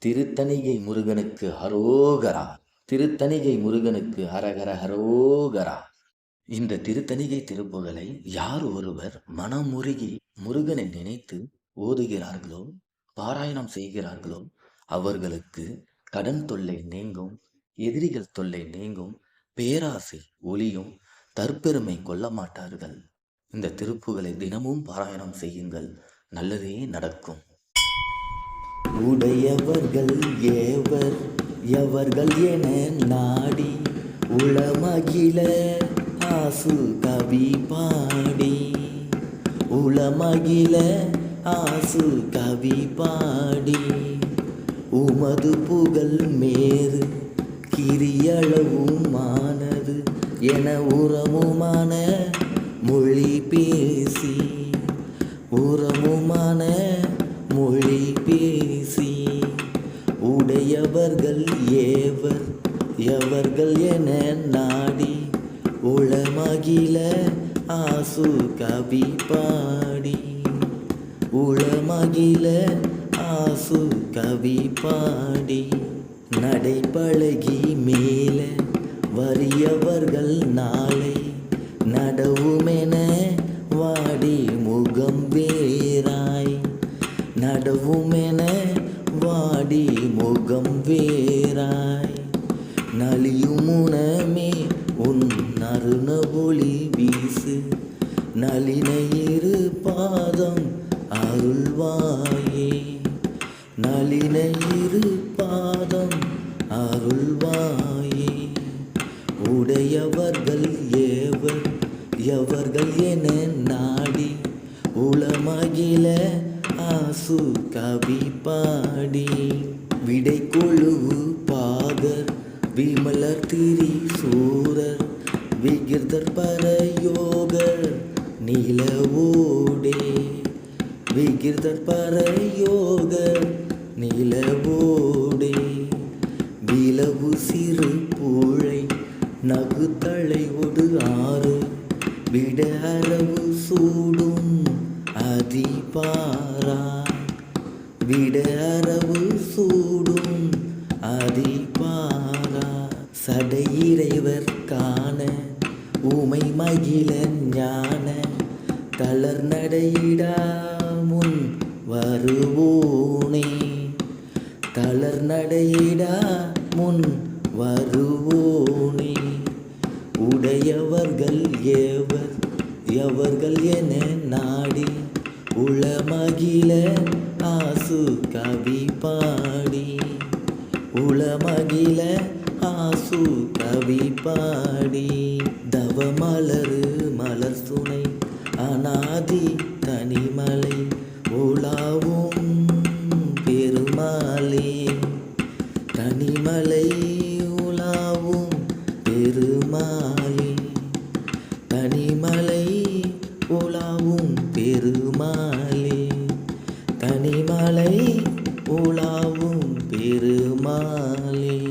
திருத்தணிகை முருகனுக்கு ஹரோகரா. திருத்தணிகை முருகனுக்கு ஹரஹர ஹரோகரா. இந்த திருத்தணிகை திருப்புகழை யார் ஒருவர் மனமுருகி முருகனை நினைத்து ஓதுகிறார்களோ, பாராயணம் செய்கிறார்களோ, அவர்களுக்கு கடன் தொல்லை நீங்கும், எதிரிகள் தொல்லை நீங்கும், பேராசை ஒளியும், தற்பெருமை கொள்ள மாட்டார்கள். இந்த திருப்புகளை தினமும் பாராயணம் செய்யுங்கள், நல்லதே நடக்கும். உடையவர்கள் ஏவர் எவர்கள் என நாடி உளமகில ஆசு கவி பாடி. உளமகில ஆசு கவி பாடி. உமது புகழ் மேறு கிரியளவுமானது என உரமுமான மொழி பேசி. உரமுமான மொழி பேசி. உடையவர்கள் ஏவர் எவர்கள் என நாடி உளமகில ஆசு கவி பாடி. உளமகில ஆசு கவி பாடி. நடைபழகி மேல வறியவர்கள் நாளை நடவுமென வாடி முகம் வேறாய். நடவுமென வாடி முகம் வேறாய். நலியுமுனமே உன் அருண ஒளி வீசு. நளின இரு பாதம் அருள்வாயே. நளின இரு பாதம் அருள்வாயே. உடையவர்கள் ஏவர் எவர்கள் என நாடி உளமகில ஆசு கவி பாடி. விடை கொழுவு பாகர் விமலர் திரி சூரர் விகிர்தர் பரயோகர் நிலவோடே. விகிர்தர் பரயோகர் நிலவோடே. விலவு சிறு பூழை நகுத்தளை ஒடு ஆறு விட அரவு சூடும் அதிபாரா. விட அரவு சூடும் அதிபாரா. சடையிறைவர் காண ஊமை மகிழ ஞான தளர் நடையிடா முன் வருவோனே. தளர் நடையிடா முன் வருவோனே. உடையவர்கள் ஏவர் எவர்கள் என நாடி உளமகில ஆசு கவி பாடி. உளமகில ஆசு கவி பாடி. தவமலரு மலர் சுனை அநாதி தனிமலை உலாவும் பெருமாளே. தனிமலை உலாவும் பெருமாளே. தனிமலை உலாவும் பெருமாளே. தனிமலை உலாவும் பெருமாளே.